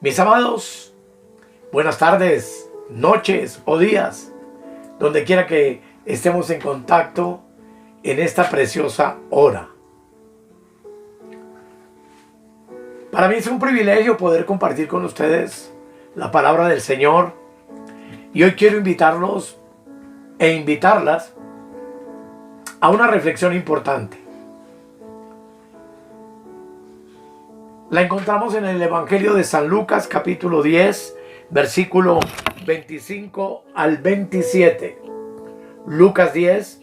Mis amados, buenas tardes, noches o días, donde quiera que estemos en contacto en esta preciosa hora. Para mí es un privilegio poder compartir con ustedes la palabra del Señor, y hoy quiero invitarlos e invitarlas a una reflexión importante. La encontramos en el Evangelio de San Lucas, capítulo 10, versículo 25 al 27. Lucas 10,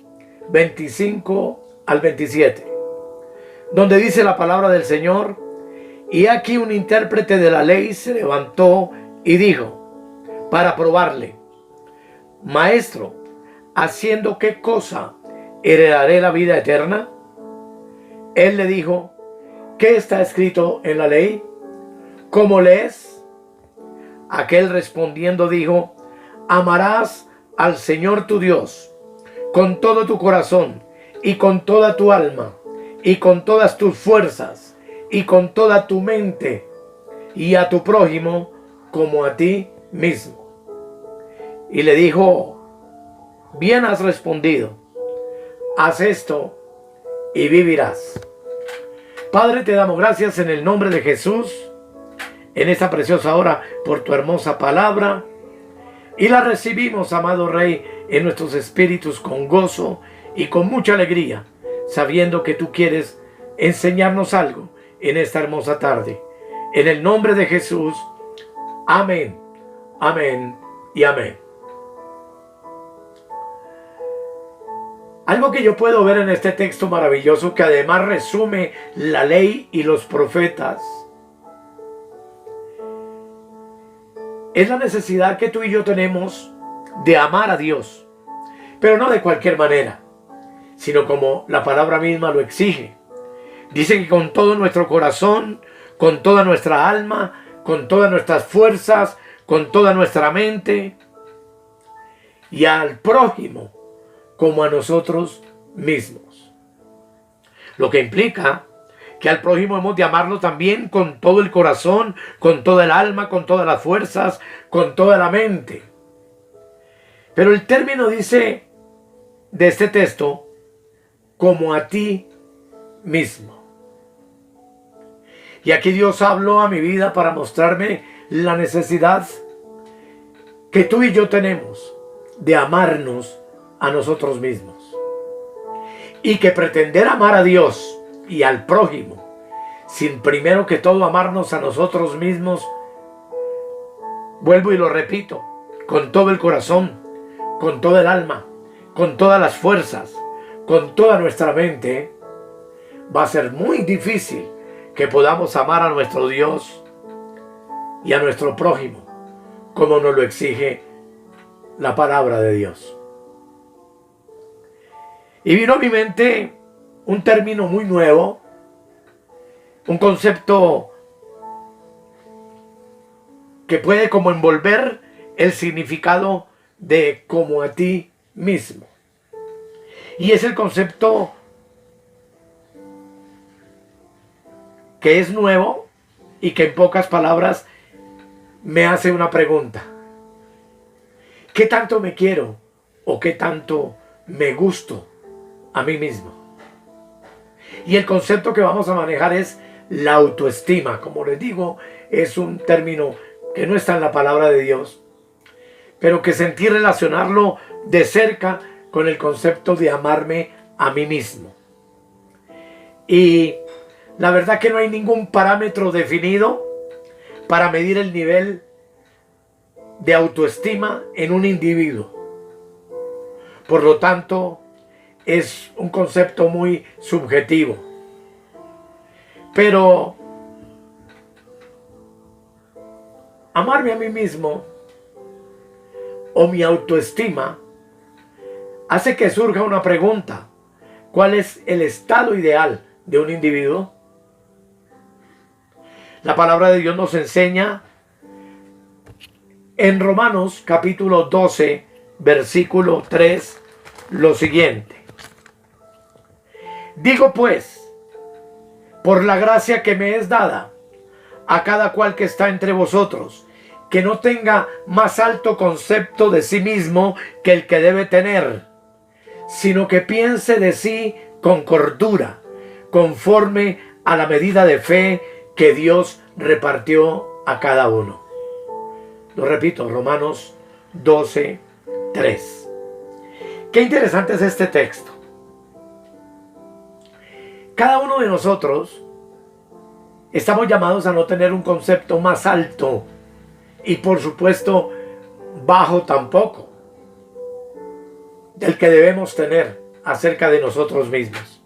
25 al 27. Donde dice la palabra del Señor: y aquí un intérprete de la ley se levantó y dijo, para probarle: Maestro, ¿haciendo qué cosa heredaré la vida eterna? Él le dijo: ¿qué está escrito en la ley? ¿Cómo lees? Aquel respondiendo dijo: amarás al Señor tu Dios con todo tu corazón y con toda tu alma y con todas tus fuerzas y con toda tu mente, y a tu prójimo como a ti mismo. Y le dijo: bien has respondido, haz esto y vivirás. Padre, te damos gracias en el nombre de Jesús, en esta preciosa hora, por tu hermosa palabra, y la recibimos, amado Rey, en nuestros espíritus con gozo y con mucha alegría, sabiendo que tú quieres enseñarnos algo en esta hermosa tarde. En el nombre de Jesús, amén, amén y amén. Algo que yo puedo ver en este texto maravilloso, que además resume la ley y los profetas, es la necesidad que tú y yo tenemos de amar a Dios, pero no de cualquier manera, sino como la palabra misma lo exige. Dice que con todo nuestro corazón, con toda nuestra alma, con todas nuestras fuerzas, con toda nuestra mente, y al prójimo como a nosotros mismos. Lo que implica que al prójimo hemos de amarlo también con todo el corazón, con toda el alma, con todas las fuerzas, con toda la mente. Pero el término dice de este texto: como a ti mismo. Y aquí Dios habló a mi vida para mostrarme la necesidad que tú y yo tenemos de amarnos a nosotros mismos, y que pretender amar a Dios y al prójimo sin primero que todo amarnos a nosotros mismos, vuelvo y lo repito, con todo el corazón, con toda el alma, con todas las fuerzas, con toda nuestra mente, va a ser muy difícil que podamos amar a nuestro Dios y a nuestro prójimo como nos lo exige la palabra de Dios. Y vino a mi mente un término muy nuevo, un concepto que puede como envolver el significado de como a ti mismo. Y es el concepto que es nuevo y que en pocas palabras me hace una pregunta: ¿qué tanto me quiero o qué tanto me gusto a mí mismo? Y el concepto que vamos a manejar es la autoestima. Como les digo, es un término que no está en la palabra de Dios, pero que sentí relacionarlo de cerca con el concepto de amarme a mí mismo. Y la verdad que no hay ningún parámetro definido para medir el nivel de autoestima en un individuo. Por lo tanto, es un concepto muy subjetivo. Pero amarme a mí mismo o mi autoestima hace que surja una pregunta: ¿cuál es el estado ideal de un individuo? La palabra de Dios nos enseña en Romanos capítulo 12, versículo 3, lo siguiente: digo pues, por la gracia que me es dada, a cada cual que está entre vosotros, que no tenga más alto concepto de sí mismo que el que debe tener, sino que piense de sí con cordura, conforme a la medida de fe que Dios repartió a cada uno. Lo repito, Romanos 12:3. Qué interesante es este texto. Cada uno de nosotros estamos llamados a no tener un concepto más alto y por supuesto bajo tampoco del que debemos tener acerca de nosotros mismos,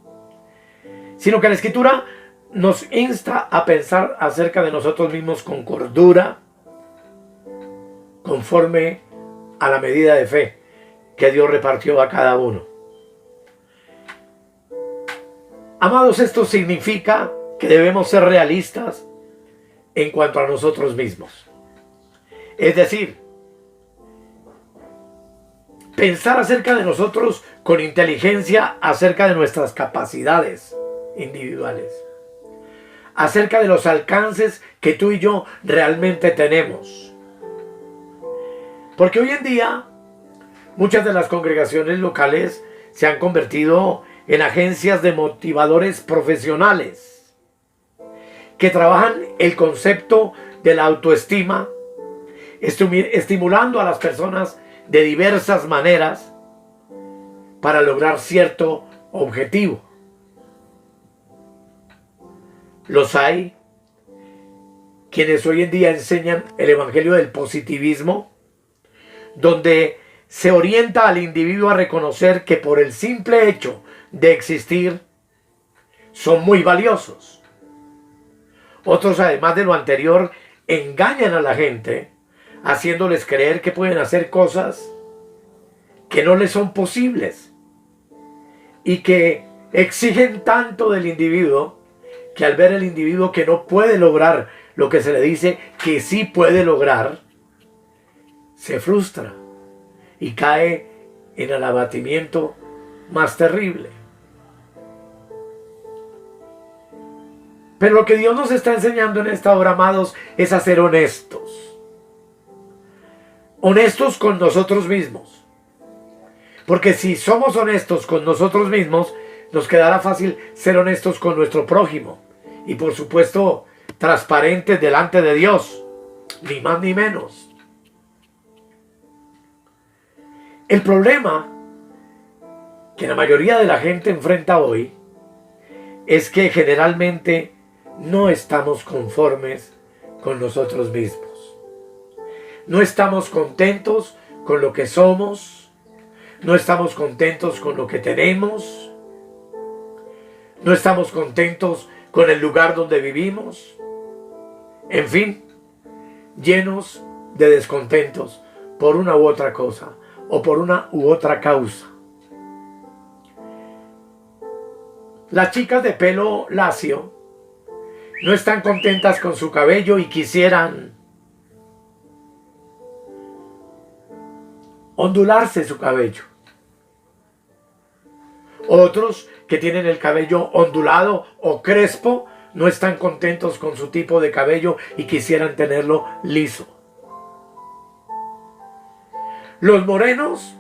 sino que la Escritura nos insta a pensar acerca de nosotros mismos con cordura, conforme a la medida de fe que Dios repartió a cada uno. Amados, esto significa que debemos ser realistas en cuanto a nosotros mismos. Es decir, pensar acerca de nosotros con inteligencia, acerca de nuestras capacidades individuales, acerca de los alcances que tú y yo realmente tenemos. Porque hoy en día muchas de las congregaciones locales se han convertido en agencias de motivadores profesionales que trabajan el concepto de la autoestima, estimulando a las personas de diversas maneras para lograr cierto objetivo. Los hay quienes hoy en día enseñan el evangelio del positivismo, donde se orienta al individuo a reconocer que por el simple hecho de existir son muy valiosos. Otros, además de lo anterior, engañan a la gente haciéndoles creer que pueden hacer cosas que no les son posibles y que exigen tanto del individuo que al ver el individuo que no puede lograr lo que se le dice que sí puede lograr, se frustra y cae en el abatimiento más terrible. Pero lo que Dios nos está enseñando en esta hora, amados, es a ser honestos. Honestos con nosotros mismos. Porque si somos honestos con nosotros mismos, nos quedará fácil ser honestos con nuestro prójimo. Y por supuesto, transparentes delante de Dios. Ni más ni menos. El problema que la mayoría de la gente enfrenta hoy es que generalmente no estamos conformes con nosotros mismos. No estamos contentos con lo que somos. No estamos contentos con lo que tenemos. No estamos contentos con el lugar donde vivimos. En fin, llenos de descontentos por una u otra cosa o por una u otra causa. Las chicas de pelo lacio no están contentas con su cabello y quisieran ondularse su cabello. Otros que tienen el cabello ondulado o crespo no están contentos con su tipo de cabello y quisieran tenerlo liso. Los morenos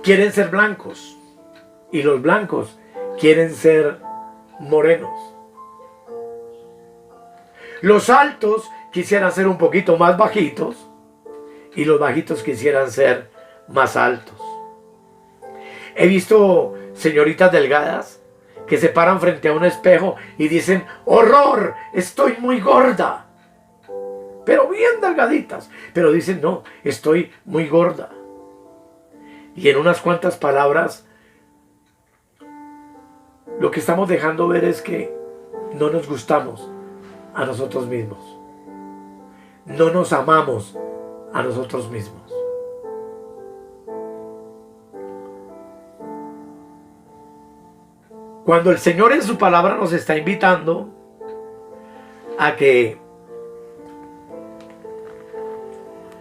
quieren ser blancos y los blancos quieren ser morenos. Los altos quisieran ser un poquito más bajitos y los bajitos quisieran ser más altos. He visto señoritas delgadas que se paran frente a un espejo y dicen: ¡horror! ¡Estoy muy gorda! Pero bien delgaditas. Pero dicen: no, estoy muy gorda. Y en unas cuantas palabras, lo que estamos dejando ver es que no nos gustamos a nosotros mismos. No nos amamos a nosotros mismos. Cuando el Señor en su palabra nos está invitando a que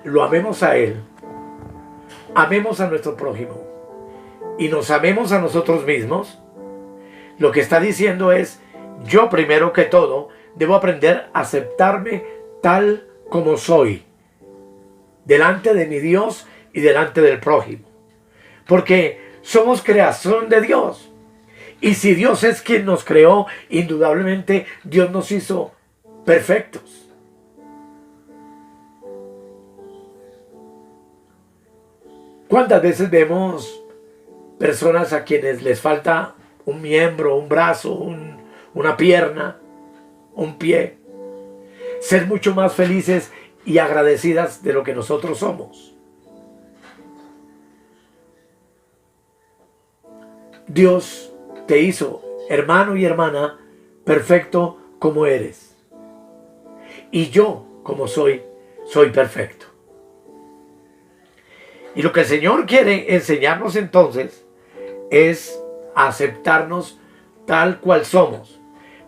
lo amemos a Él, amemos a nuestro prójimo y nos amemos a nosotros mismos, lo que está diciendo es: yo primero que todo debo aprender a aceptarme tal como soy, delante de mi Dios y delante del prójimo. Porque somos creación de Dios. Y si Dios es quien nos creó, indudablemente Dios nos hizo perfectos. ¿Cuántas veces vemos personas a quienes les falta un miembro, un brazo, una pierna, un pie, ser mucho más felices y agradecidas de lo que nosotros somos? Dios te hizo, hermano y hermana, perfecto como eres. Y yo, como soy perfecto. Y lo que el Señor quiere enseñarnos entonces es aceptarnos tal cual somos.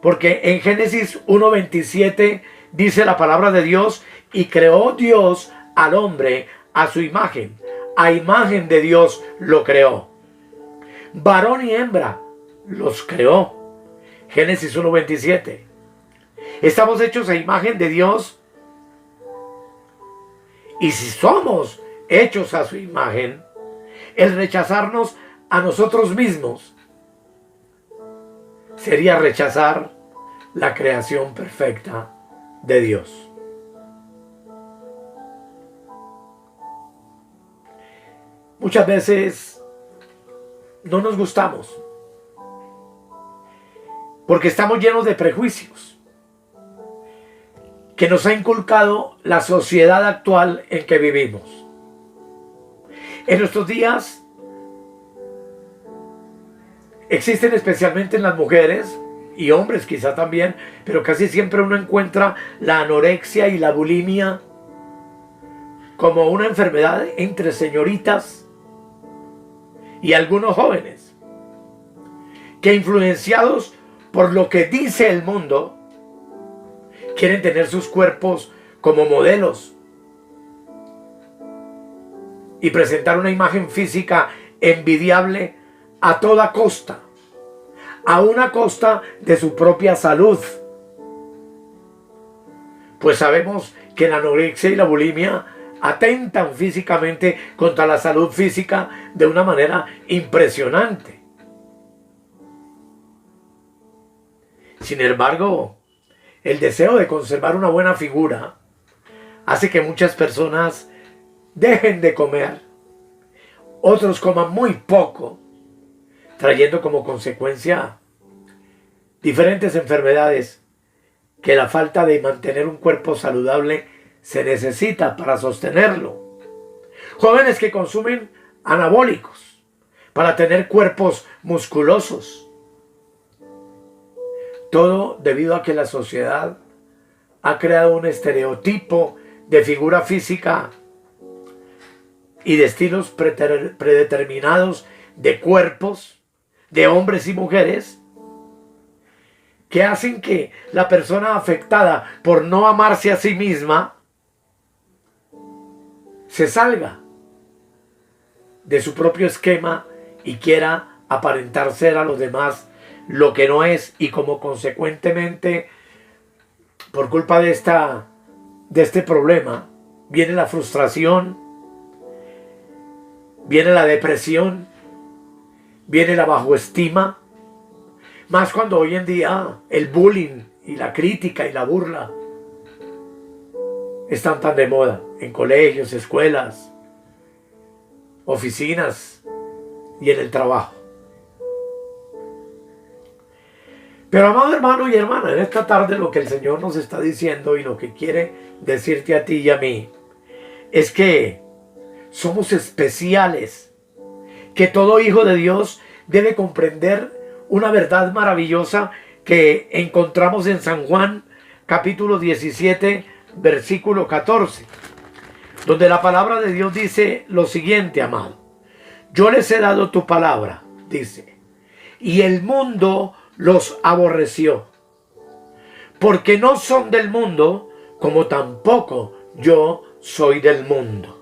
Porque en Génesis 1:27 dice la palabra de Dios: y creó Dios al hombre a su imagen. A imagen de Dios lo creó. Varón y hembra los creó. Génesis 1:27. Estamos hechos a imagen de Dios. Y si somos hechos a su imagen, el rechazarnos a nosotros mismos sería rechazar la creación perfecta de Dios. Muchas veces no nos gustamos porque estamos llenos de prejuicios que nos ha inculcado la sociedad actual en que vivimos. En nuestros días existen, especialmente en las mujeres y hombres quizá también, pero casi siempre uno encuentra la anorexia y la bulimia como una enfermedad entre señoritas y algunos jóvenes que, influenciados por lo que dice el mundo, quieren tener sus cuerpos como modelos y presentar una imagen física envidiable a toda costa, a una costa de su propia salud. Pues sabemos que la anorexia y la bulimia atentan físicamente contra la salud física de una manera impresionante. Sin embargo, el deseo de conservar una buena figura hace que muchas personas dejen de comer, otros coman muy poco, trayendo como consecuencia diferentes enfermedades que la falta de mantener un cuerpo saludable se necesita para sostenerlo. Jóvenes que consumen anabólicos para tener cuerpos musculosos. Todo debido a que la sociedad ha creado un estereotipo de figura física y de estilos predeterminados de cuerpos de hombres y mujeres, que hacen que la persona afectada por no amarse a sí misma se salga de su propio esquema y quiera aparentar ser a los demás lo que no es, y como consecuentemente, por culpa de este problema, viene la frustración, viene la depresión, viene la bajoestima, más cuando hoy en día el bullying y la crítica y la burla están tan de moda en colegios, escuelas, oficinas y en el trabajo. Pero, amado hermano y hermana, en esta tarde lo que el Señor nos está diciendo y lo que quiere decirte a ti y a mí es que somos especiales, que todo hijo de Dios debe comprender una verdad maravillosa que encontramos en San Juan capítulo 17 versículo 14, donde la palabra de Dios dice lo siguiente: amado, yo les he dado tu palabra, dice, y el mundo los aborreció, porque no son del mundo, como tampoco yo soy del mundo.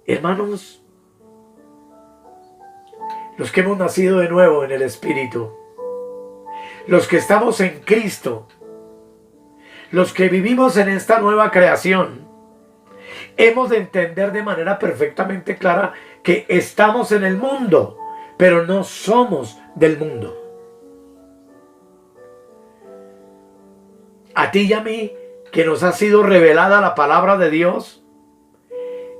Hermanos, los que hemos nacido de nuevo en el Espíritu, los que estamos en Cristo, los que vivimos en esta nueva creación, hemos de entender de manera perfectamente clara que estamos en el mundo, pero no somos del mundo. A ti y a mí, que nos ha sido revelada la palabra de Dios,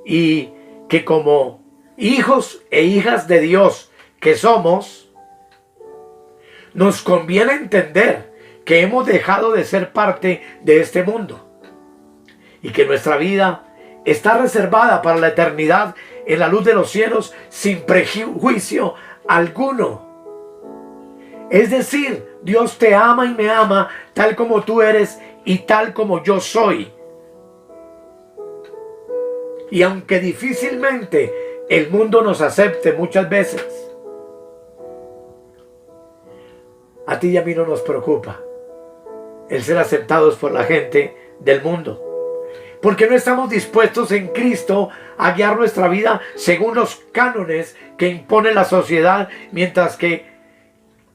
y que como hijos e hijas de Dios que somos, nos conviene entender que hemos dejado de ser parte de este mundo y que nuestra vida está reservada para la eternidad en la luz de los cielos sin prejuicio alguno. Es decir, Dios te ama y me ama tal como tú eres y tal como yo soy. Y aunque difícilmente el mundo nos acepte muchas veces, a ti y a mí no nos preocupa el ser aceptados por la gente del mundo, porque no estamos dispuestos en Cristo a guiar nuestra vida según los cánones que impone la sociedad, mientras que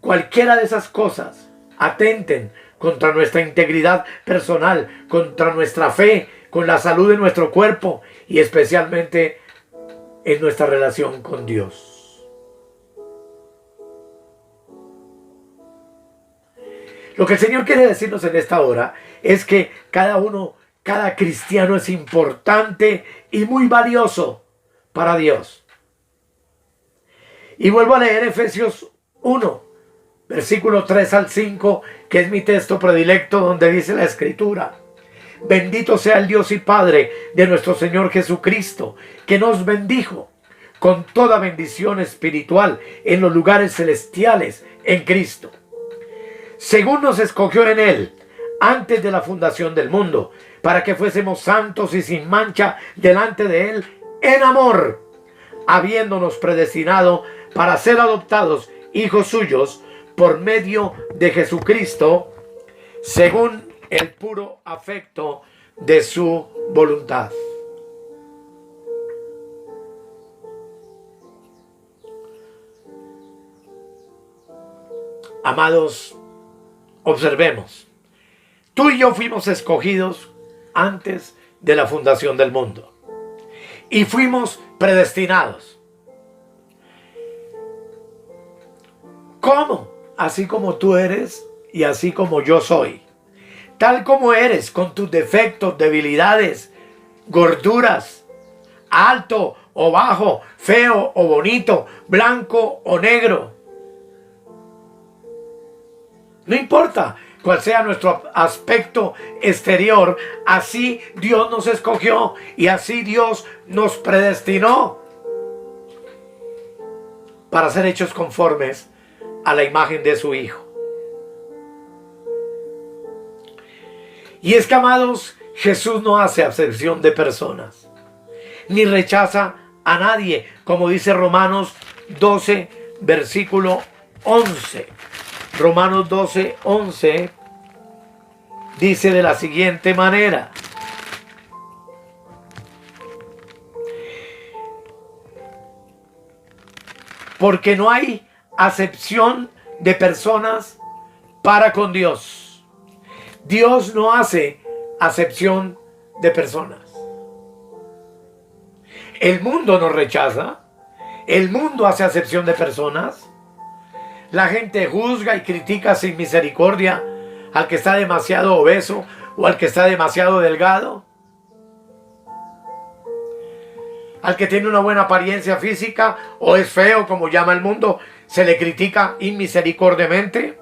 cualquiera de esas cosas atenten contra nuestra integridad personal, contra nuestra fe, con la salud de nuestro cuerpo y especialmente en nuestra relación con Dios. Lo que el Señor quiere decirnos en esta hora es que cada cristiano es importante y muy valioso para Dios. Y vuelvo a leer Efesios 1, versículo 3 al 5, que es mi texto predilecto, donde dice la Escritura: bendito sea el Dios y Padre de nuestro Señor Jesucristo, que nos bendijo con toda bendición espiritual en los lugares celestiales en Cristo, según nos escogió en Él antes de la fundación del mundo, para que fuésemos santos y sin mancha delante de Él en amor, habiéndonos predestinado para ser adoptados hijos suyos por medio de Jesucristo, según el puro afecto de su voluntad. Amados, observemos. Tú y yo fuimos escogidos antes de la fundación del mundo y fuimos predestinados. ¿Cómo? Así como tú eres y así como yo soy. Tal como eres, con tus defectos, debilidades, gorduras, alto o bajo, feo o bonito, blanco o negro. No importa cuál sea nuestro aspecto exterior, así Dios nos escogió y así Dios nos predestinó para ser hechos conformes a la imagen de su Hijo. Y es que, amados, Jesús no hace acepción de personas, ni rechaza a nadie, como dice Romanos 12, versículo 11. Romanos 12, 11 dice de la siguiente manera: porque no hay acepción de personas para con Dios. Dios no hace acepción de personas. El mundo nos rechaza. El mundo hace acepción de personas. La gente juzga y critica sin misericordia al que está demasiado obeso o al que está demasiado delgado, al que tiene una buena apariencia física o es feo, como llama el mundo, se le critica inmisericordiamente.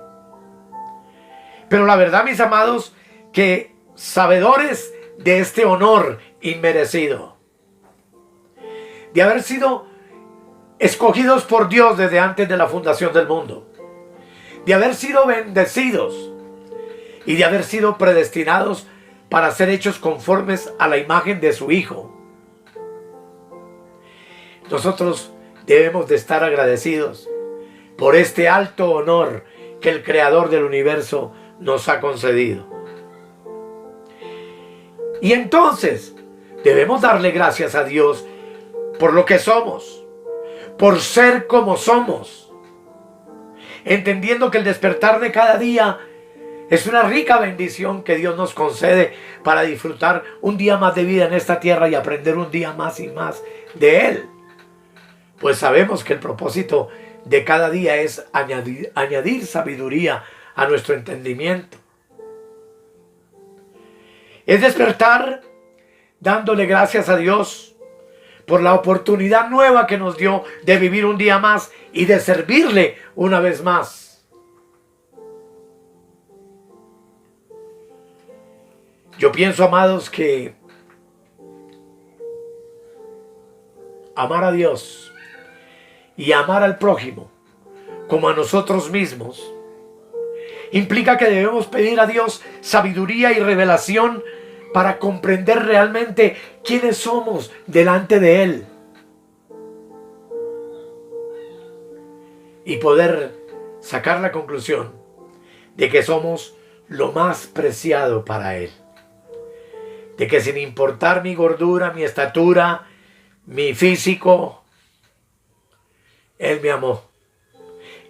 Pero la verdad, mis amados, que sabedores de este honor inmerecido, de haber sido escogidos por Dios desde antes de la fundación del mundo, de haber sido bendecidos y de haber sido predestinados para ser hechos conformes a la imagen de su Hijo, nosotros debemos de estar agradecidos por este alto honor que el Creador del universo nos ha concedido. Y entonces debemos darle gracias a Dios por lo que somos, por ser como somos. entendiendo que el despertar de cada día es una rica bendición que Dios nos concede para disfrutar un día más de vida en esta tierra y aprender un día más y más de Él. Pues sabemos que el propósito de cada día es añadir sabiduría a nuestro entendimiento. Es despertar dándole gracias a Dios por la oportunidad nueva que nos dio de vivir un día más y de servirle una vez más. Yo pienso, amados, que amar a Dios y amar al prójimo como a nosotros mismos implica que debemos pedir a Dios sabiduría y revelación para comprender realmente quiénes somos delante de Él y poder sacar la conclusión de que somos lo más preciado para Él. De que sin importar mi gordura, mi estatura, mi físico, Él me amó.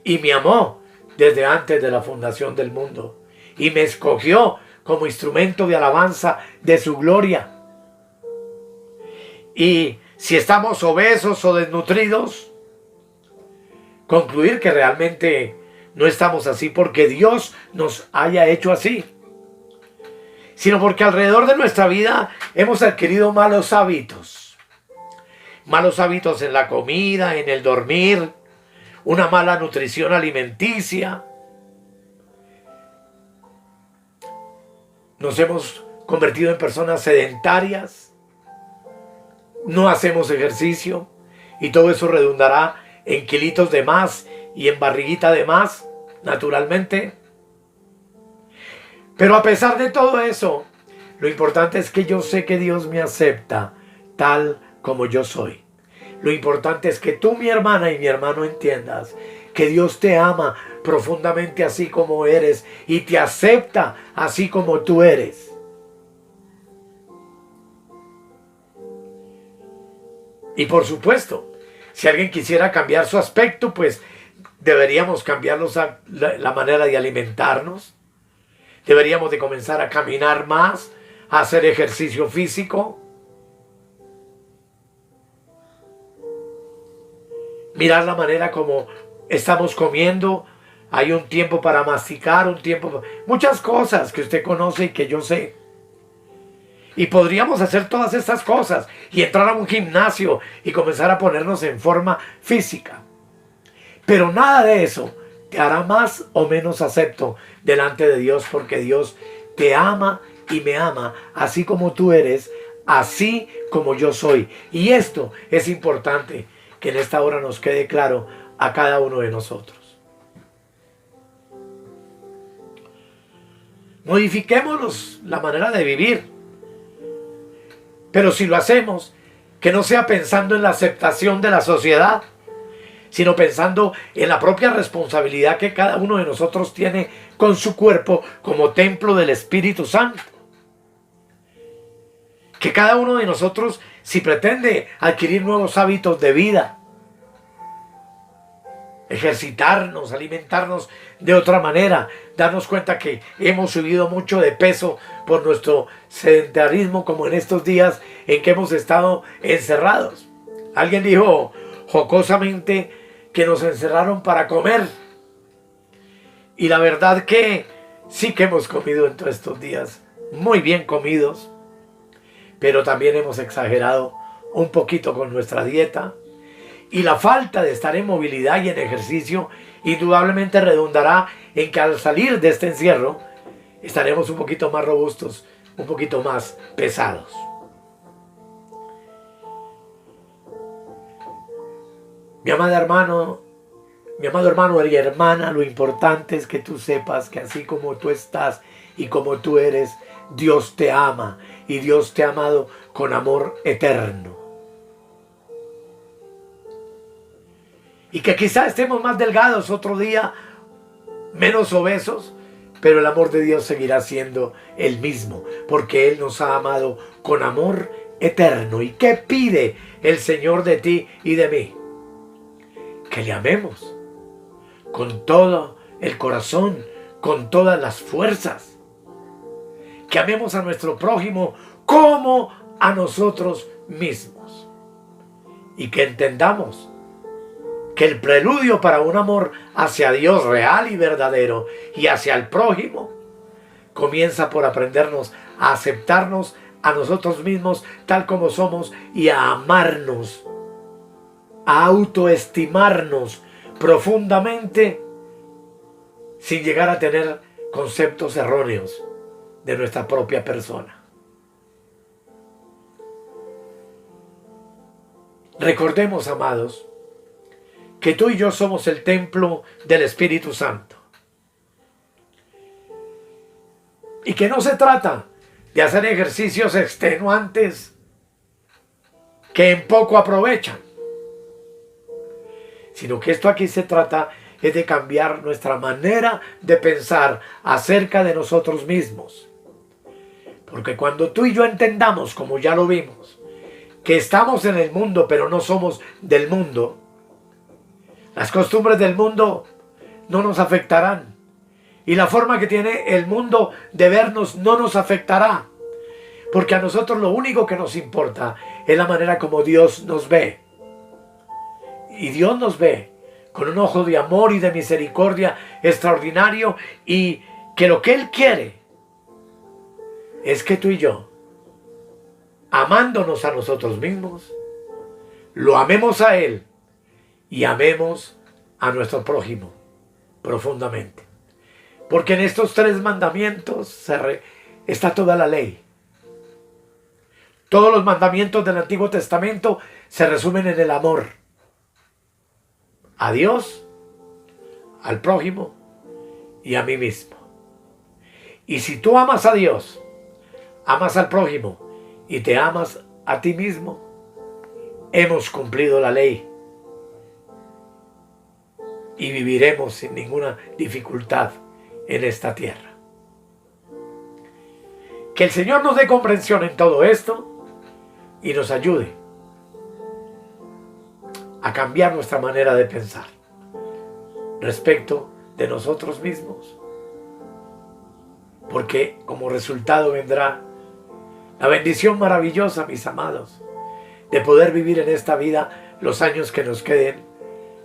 Y me amó desde antes de la fundación del mundo. Y me escogió como instrumento de alabanza de su gloria. Y si estamos obesos o desnutridos, concluir que realmente no estamos así porque Dios nos haya hecho así, sino porque alrededor de nuestra vida hemos adquirido malos hábitos. Malos hábitos en la comida, en el dormir, una mala nutrición alimenticia. Nos hemos convertido en personas sedentarias. No hacemos ejercicio y todo eso redundará en kilitos de más y en barriguita de más, naturalmente. Pero a pesar de todo eso, lo importante es que yo sé que Dios me acepta tal como yo soy. Lo importante es que tú, mi hermana y mi hermano, entiendas que Dios te ama profundamente así como eres y te acepta así como tú eres. Y por supuesto, si alguien quisiera cambiar su aspecto, pues deberíamos cambiar la manera de alimentarnos. Deberíamos de comenzar a caminar más, a hacer ejercicio físico. Mirar la manera como estamos comiendo. Hay un tiempo para masticar, un tiempo... Muchas cosas que usted conoce y que yo sé. Y podríamos hacer todas estas cosas y entrar a un gimnasio y comenzar a ponernos en forma física. Pero nada de eso te hará más o menos acepto delante de Dios, porque Dios te ama y me ama así como tú eres, así como yo soy. Y esto es importante que en esta hora nos quede claro a cada uno de nosotros. Modifiquémonos la manera de vivir, pero si lo hacemos, que no sea pensando en la aceptación de la sociedad, sino pensando en la propia responsabilidad que cada uno de nosotros tiene con su cuerpo como templo del Espíritu Santo. Que cada uno de nosotros, si pretende adquirir nuevos hábitos de vida, ejercitarnos, alimentarnos de otra manera, darnos cuenta que hemos subido mucho de peso por nuestro sedentarismo, como en estos días en que hemos estado encerrados. Alguien dijo jocosamente que nos encerraron para comer. Y la verdad que sí que hemos comido en todos estos días, muy bien comidos, pero también hemos exagerado un poquito con nuestra dieta. Y la falta de estar en movilidad y en ejercicio indudablemente redundará en que al salir de este encierro estaremos un poquito más robustos, un poquito más pesados. Mi amado hermano y hermana, lo importante es que tú sepas que así como tú estás y como tú eres, Dios te ama y Dios te ha amado con amor eterno. Y que quizá estemos más delgados otro día, menos obesos, pero el amor de Dios seguirá siendo el mismo, porque Él nos ha amado con amor eterno. ¿Y qué pide el Señor de ti y de mí? Que le amemos con todo el corazón, con todas las fuerzas. Que amemos a nuestro prójimo como a nosotros mismos. Y que entendamos que el preludio para un amor hacia Dios real y verdadero y hacia el prójimo comienza por aprendernos a aceptarnos a nosotros mismos tal como somos y a amarnos, a autoestimarnos profundamente sin llegar a tener conceptos erróneos de nuestra propia persona. Recordemos, amados, que tú y yo somos el templo del Espíritu Santo. Y que no se trata de hacer ejercicios extenuantes que en poco aprovechan, sino que esto aquí se trata es de cambiar nuestra manera de pensar acerca de nosotros mismos. Porque cuando tú y yo entendamos, como ya lo vimos, que estamos en el mundo pero no somos del mundo, las costumbres del mundo no nos afectarán. Y la forma que tiene el mundo de vernos no nos afectará. Porque a nosotros lo único que nos importa es la manera como Dios nos ve. Y Dios nos ve con un ojo de amor y de misericordia extraordinario. Y que lo que Él quiere es que tú y yo, amándonos a nosotros mismos, lo amemos a Él y amemos a nuestro prójimo profundamente. Porque en estos 3 mandamientos está toda la ley. Todos los mandamientos del Antiguo Testamento se resumen en el amor a Dios, al prójimo y a mí mismo. Y si tú amas a Dios, amas al prójimo y te amas a ti mismo, hemos cumplido la ley y viviremos sin ninguna dificultad en esta tierra. Que el Señor nos dé comprensión en todo esto y nos ayude a cambiar nuestra manera de pensar respecto de nosotros mismos, porque como resultado vendrá la bendición maravillosa, mis amados, de poder vivir en esta vida los años que nos queden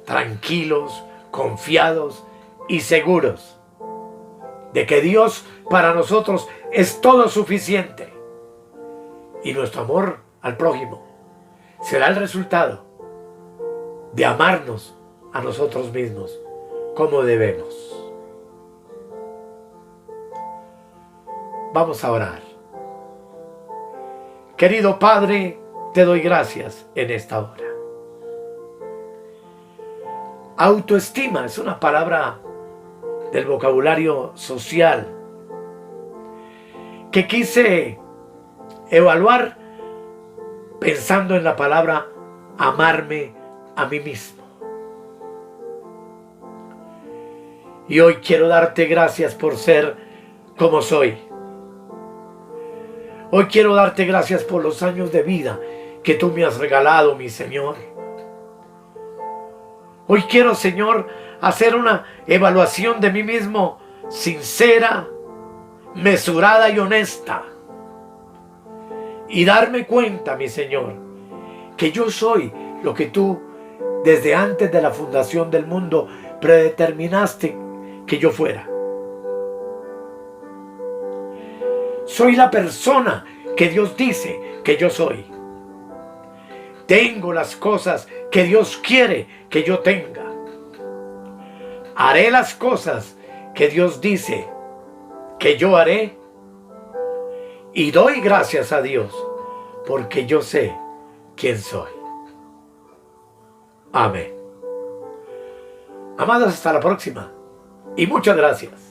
tranquilos, confiados y seguros de que Dios para nosotros es todo suficiente y nuestro amor al prójimo será el resultado de amarnos a nosotros mismos como debemos. Vamos a orar. Querido Padre, te doy gracias en esta hora. Autoestima es una palabra del vocabulario social que quise evaluar pensando en la palabra amarme a mí mismo. Y hoy quiero darte gracias por ser como soy. Hoy quiero darte gracias por los años de vida que tú me has regalado, mi Señor. Hoy quiero, Señor, hacer una evaluación de mí mismo sincera, mesurada y honesta. Y darme cuenta, mi Señor, que yo soy lo que tú, desde antes de la fundación del mundo, predeterminaste que yo fuera. Soy la persona que Dios dice que yo soy. Tengo las cosas que Dios quiere que yo tenga. Haré las cosas que Dios dice que yo haré. Y doy gracias a Dios porque yo sé quién soy. Amén. Amados, hasta la próxima. Y muchas gracias.